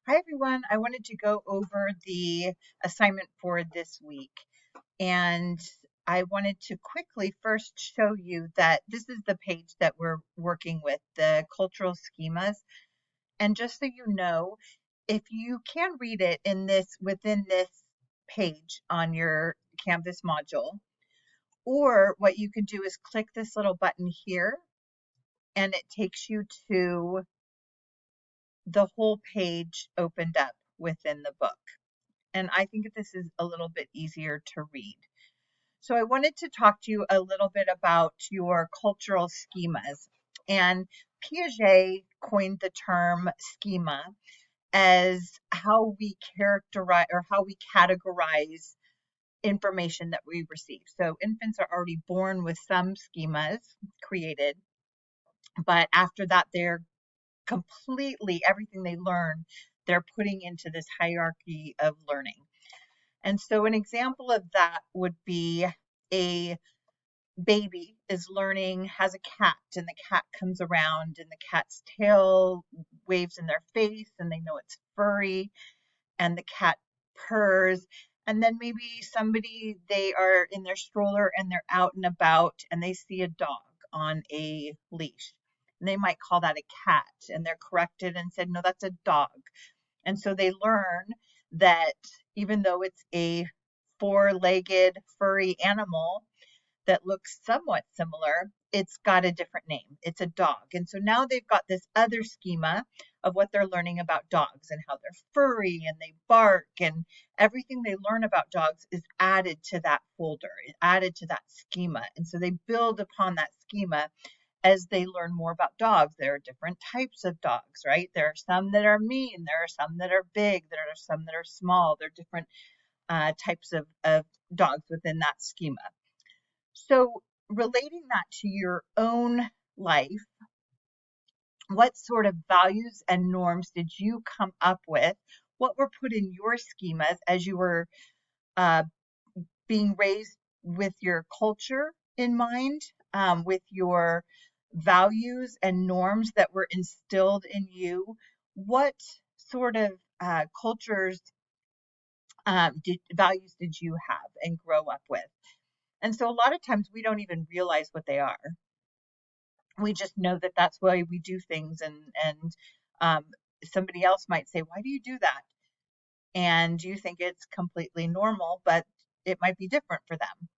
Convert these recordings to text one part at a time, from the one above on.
Hi, everyone. I wanted to go over the assignment for this week. And I wanted to quickly first show you that this is the page that we're working with, the cultural schemas. And just so you know, if you can read it within this page on your Canvas module, or what you can do is click this little button here, and it takes you to the whole page opened up within the book. And I think this is a little bit easier to read. So I wanted to talk to you a little bit about your cultural schemas. And Piaget coined the term schema as how we characterize or how we categorize information that we receive. So infants are already born with some schemas created, but after that, they're completely everything they learn, they're putting into this hierarchy of learning. And so an example of that would be a baby is learning, has a cat, and the cat comes around, and the cat's tail waves in their face, and they know it's furry, and the cat purrs. And then maybe they are in their stroller and they're out and about, and they see a dog on a leash. And they might call that a cat, and they're corrected and said, no, that's a dog. And so they learn that even though it's a four-legged furry animal that looks somewhat similar, it's got a different name. It's a dog. And so now they've got this other schema of what they're learning about dogs and how they're furry and they bark, and everything they learn about dogs is added to that folder, added to that schema. And so they build upon that schema as they learn more about dogs. There are different types of dogs, right? There are some that are mean, there are some that are big, there are some that are small. There are different types of dogs within that schema. So relating that to your own life, what sort of values and norms did you come up with? What were put in your schemas as you were uh, being raised with your culture in mind, with your values and norms that were instilled in you? What sort of cultures values did you have and grow up with? And so a lot of times we don't even realize what they are. We just know that that's why we do things, and um, somebody else might say, why do you do that? And you think it's completely normal, but it might be different for them.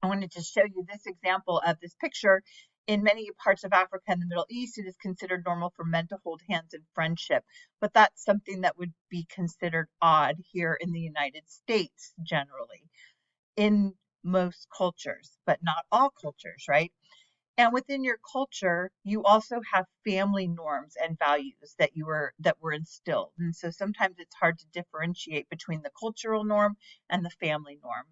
I wanted to show you this example of this picture. In many parts of Africa and the Middle East, it is considered normal for men to hold hands in friendship, but that's something that would be considered odd here in the United States generally, in most cultures, but not all cultures, right? And within your culture, you also have family norms and values that were instilled. And so sometimes it's hard to differentiate between the cultural norm and the family norm.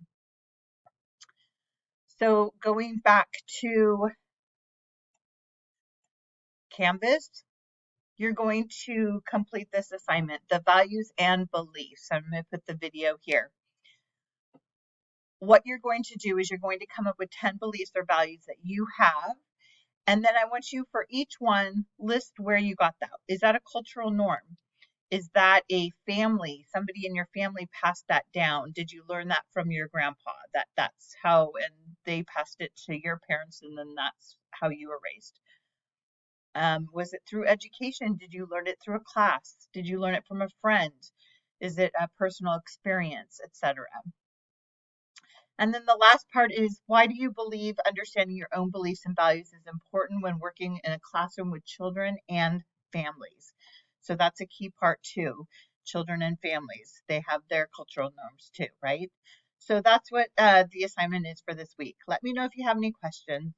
So going back to Canvas, you're going to complete this assignment, the values and beliefs. I'm going to put the video here. What you're going to do is you're going to come up with 10 beliefs or values that you have. And then I want you, for each one, list where you got that. Is that a cultural norm? Is that a family? Somebody in your family passed that down. Did you learn that from your grandpa? That's how, and they passed it to your parents, and then that's how you were raised. Was it through education? Did you learn it through a class? Did you learn it from a friend? Is it a personal experience, etc.? And then the last part is, why do you believe understanding your own beliefs and values is important when working in a classroom with children and families? So that's a key part too. Children and families, they have their cultural norms too, right? So that's what the assignment is for this week. Let me know if you have any questions.